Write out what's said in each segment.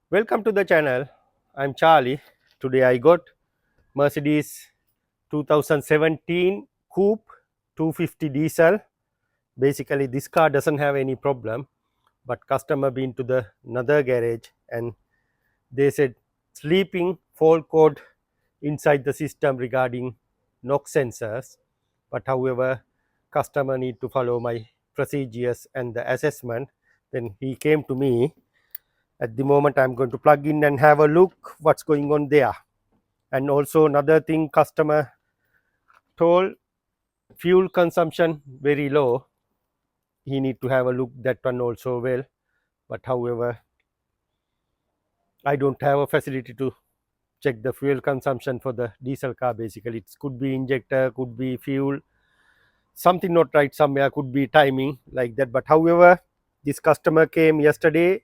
Welcome to the channel. I'm Charlie. Today I got Mercedes 2017 Coupe 250 diesel. Basically this car doesn't have any problem, but customer been to the another garage and they said sleeping fault code inside the system regarding NOx sensors. But however, customer need to follow my procedures and the assessment. Then he came to me. At the moment I'm going to plug in and have a look what's going on there. And also another thing, customer told fuel consumption very low. He need to have a look that one also well. But however, I don't have a facility to check the fuel consumption for the diesel car. Basically it could be injector, could be fuel, something not right somewhere, could be timing like that. But however, this customer came yesterday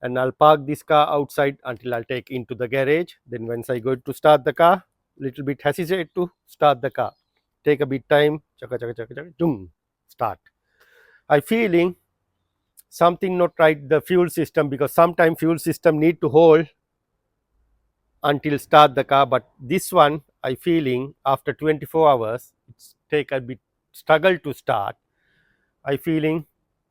and I'll park this car outside until I'll take into the garage. Then once I go to start the car, little bit hesitate to start the car, take a bit time, chaka chaka chaka chaka, dung, start. I feeling something not right the fuel system, because sometimes fuel system need to hold until start the car, but this one I feeling after 24 hours it's take a bit struggle to start. I feeling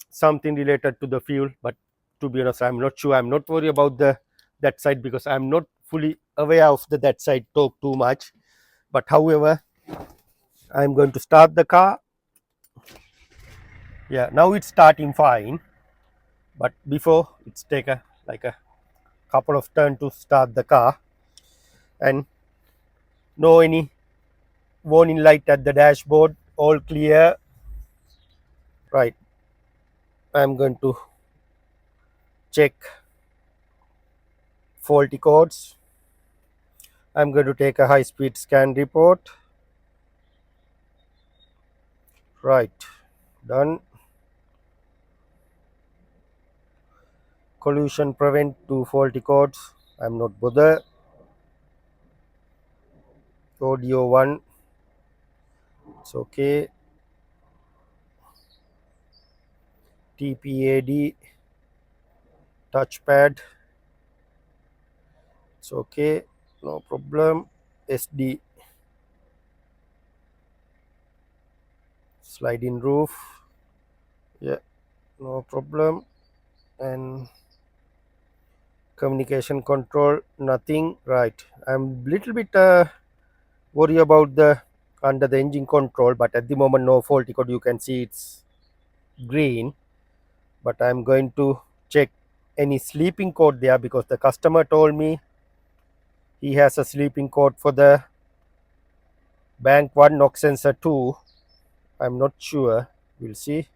something related to the fuel, but to be honest I'm not sure. I'm not worried about the that side because I'm not fully aware of the that side talk too much. But however, I'm going to start the car. Yeah, now it's starting fine, but before it's take a like a couple of turn to start the car, and no any warning light at the dashboard, all clear. Right, I'm going to check faulty codes. I'm going to take a high speed scan report. Right, done. Collision prevent to faulty codes, I'm not bother. Audio 1, it's okay. TPAD touchpad, it's okay, no problem. SD sliding roof, yeah, no problem. And communication control, nothing. Right, I'm little bit worry about the under the engine control, but at the moment no faulty code, you can see it's green. But I'm going to check any sleeping code there, because the customer told me he has a sleeping code for the bank 1 NOx sensor 2. I'm not sure, we'll see.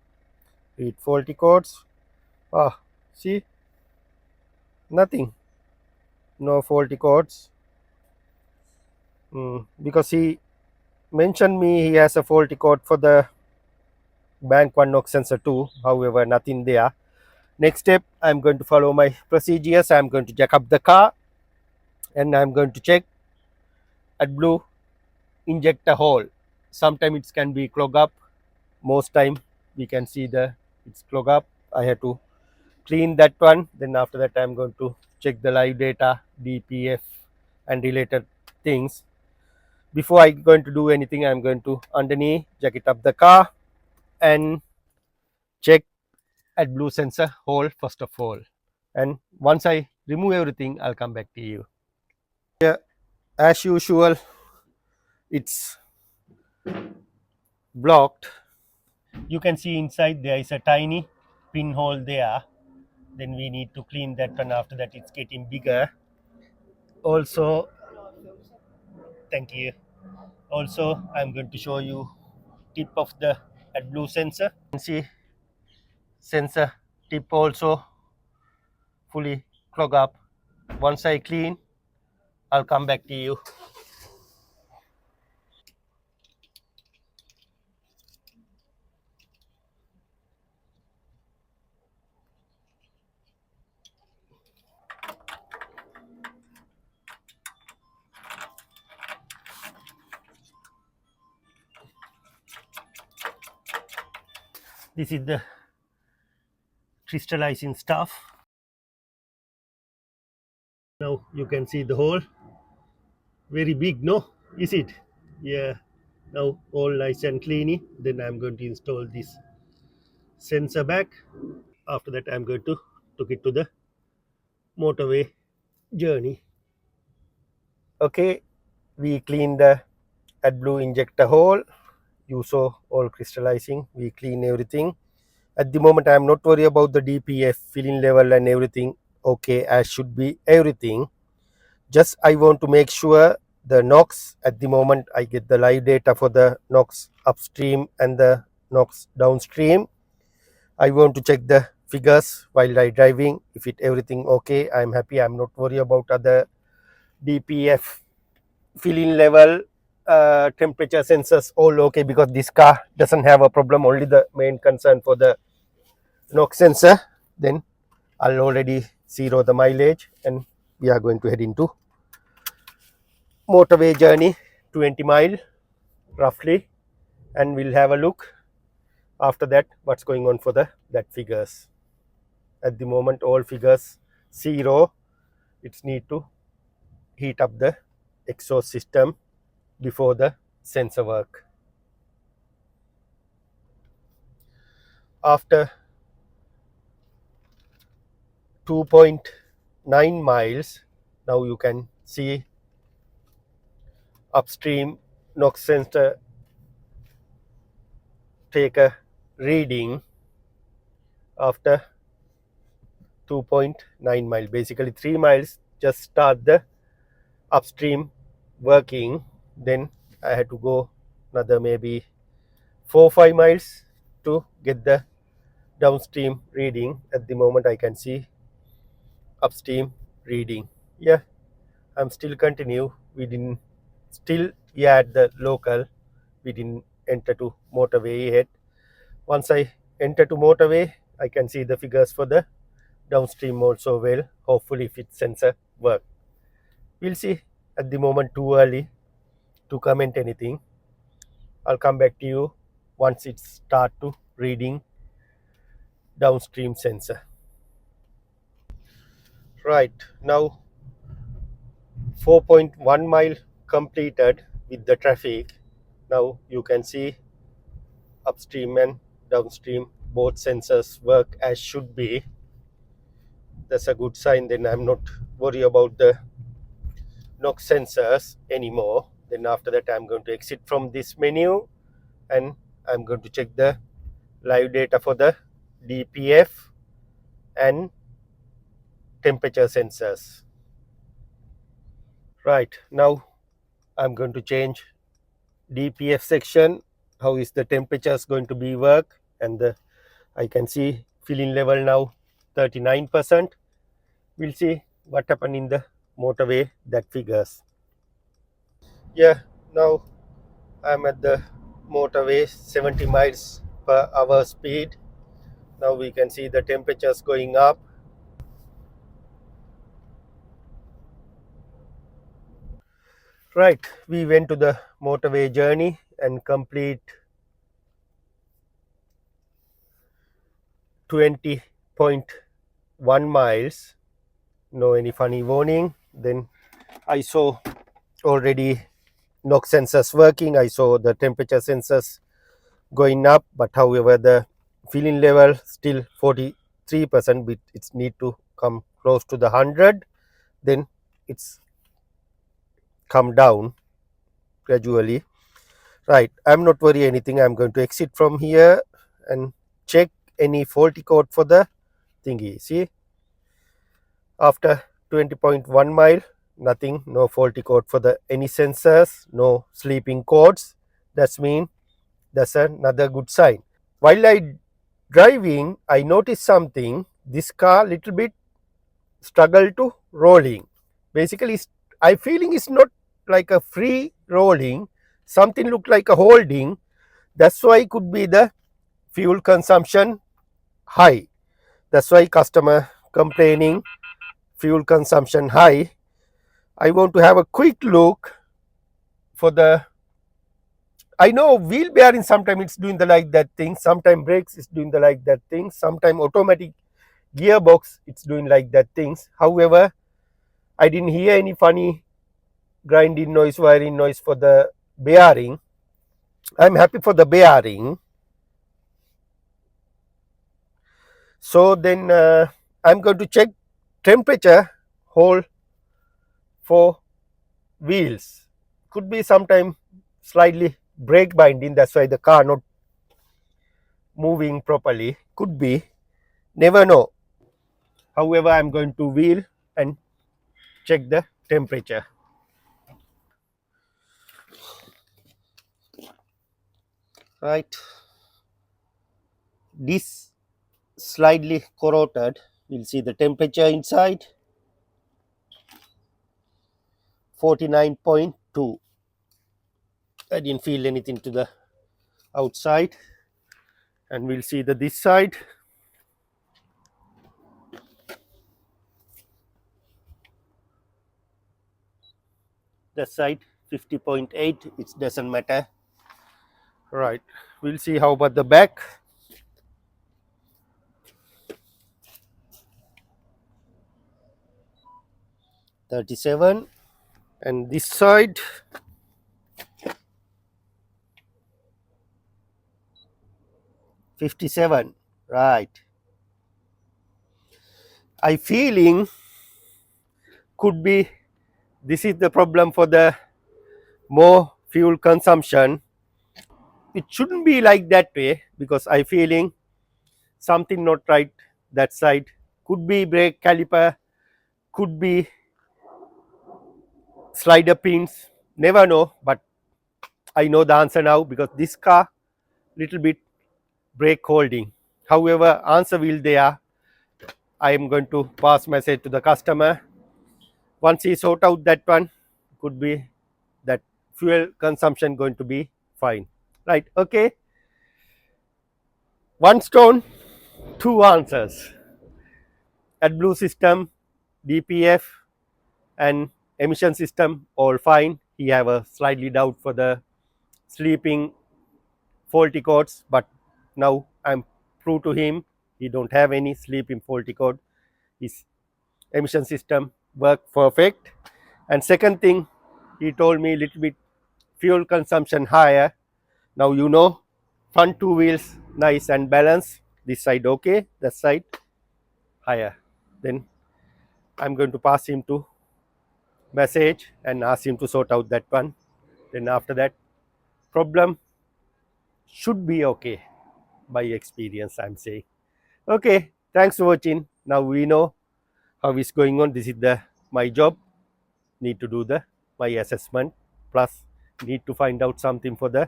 Read faulty codes. See, nothing, no faulty codes. Because he mentioned me he has a faulty code for the bank 1 NOx sensor 2, however nothing there. Next step, I'm going to follow my procedures. I'm going to jack up the car and I'm going to check AdBlue injector hole. Sometimes it can be clog up, most time we can see the it's clog up. I have to clean that one. Then after that I'm going to check the live data, DPF and related things. Before I going to do anything, I'm going to underneath jack it up the car and check AdBlue sensor hole first of all. And once I remove everything, I'll come back to you. Yeah, as usual, it's blocked. You can see inside there is a tiny pinhole there. Then we need to clean that one. After that it's getting bigger. Also, thank you. Also, I'm going to show you tip of the AdBlue sensor. You can see sensor tip also fully clog up. Once I clean, I'll come back to you. This is the crystallizing stuff. Now you can see the hole, very big, no? Is it? Yeah. Now all nice and clean. Then I'm going to install this sensor back. After that, I'm going to take it to the motorway journey. Okay, we clean the AdBlue injector hole. You saw all crystallizing. We clean everything. At the moment, I am not worried about the DPF filling level and everything. Okay, as should be everything. Just I want to make sure the NOx. At the moment, I get the live data for the NOx upstream and the NOx downstream. I want to check the figures while I driving. If it everything okay, I'm happy. I'm not worried about other DPF filling level, temperature sensors all okay, because this car doesn't have a problem. Only the main concern for the NOx sensor. Then I'll already zero the mileage and we are going to head into motorway journey, 20 mile roughly, and we'll have a look after that what's going on for the that figures. At the moment all figures zero. It's need to heat up the exhaust system before the sensor work. After 2.9 miles, now you can see upstream NOx sensor take a reading after 2.9 miles. Basically 3 miles just start the upstream working. Then I had to go another maybe 4-5 miles to get the downstream reading. At the moment I can see upstream reading. Yeah, I'm still continue. We didn't still, yeah, at the local. We didn't enter to motorway yet. Once I enter to motorway, I can see the figures for the downstream also well. Hopefully if its sensor work. We'll see. At the moment too early to comment anything. I'll come back to you once it start to reading downstream sensor. Right, now 4.1 mile completed with the traffic. Now you can see upstream and downstream both sensors work as should be. That's a good sign. Then I'm not worried about the NOx sensors anymore. Then after that I'm going to exit from this menu and I'm going to check the live data for the DPF and temperature sensors. Right, now I'm going to change DPF section. How is the temperatures going to be work? And I can see filling level now 39%. We'll see what happened in the motorway that figures. Yeah, now I'm at the motorway 70 miles per hour speed. Now we can see the temperatures going up. Right, we went to the motorway journey and complete 20.1 miles. No any funny warning. Then I saw already NOx sensors working. I saw the temperature sensors going up, but however the filling level still 43%, but it's need to come close to the 100. Then it's come down gradually. Right, I'm not worry anything. I'm going to exit from here and check any faulty code for the thingy. See, after 20.1 mile, nothing, no faulty code for the any sensors, no sleeping codes. That's mean that's another good sign. While I driving, I noticed something. This car little bit struggle to rolling. Basically I feeling it's not like a free rolling, something look like a holding. That's why it could be the fuel consumption high. That's why customer complaining fuel consumption high. I want to have a quick look for the, I know wheel bearing sometimes it's doing the like that thing, sometimes brakes is doing the like that thing, sometimes automatic gearbox it's doing like that things. However, I didn't hear any funny grinding noise, wiring noise for the bearing. I'm happy for the bearing. So then I'm going to check temperature hole for wheels. Could be sometime slightly brake binding, that's why the car not moving properly. Could be, never know. However, I'm going to wheel and check the temperature. Right, this slightly corroded. We'll see the temperature inside, 49.2. I didn't feel anything to the outside. And we'll see the this side, the side 50.8. It doesn't matter. Right, we'll see how about the back. 37. And this side, 57. Right, I feeling could be this is the problem for the more fuel consumption. It shouldn't be like that way, because I feeling something not right that side. Could be brake caliper, could be slider pins, never know. But I know the answer now, because this car little bit brake holding. However, answer will there. I am going to pass message to the customer. Once he sort out that one, could be that fuel consumption going to be fine. Right, okay. One stone, two answers. AdBlue system, DPF and emission system all fine. He have a slightly doubt for the sleeping faulty codes, but now I'm prove to him he don't have any sleeping faulty code. His emission system work perfect. And second thing, he told me little bit fuel consumption higher. Now you know, front two wheels nice and balanced. This side okay, that side higher. Then I'm going to pass him to message and ask him to sort out that one. Then after that, problem should be okay by experience, I'm saying. Okay, thanks for watching. Now we know how it's going on. This is the my job. Need to do the my assessment, plus need to find out something for the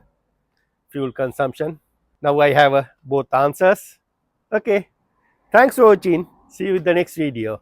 fuel consumption. Now I have both answers. Okay, thanks for watching. See you in the next video.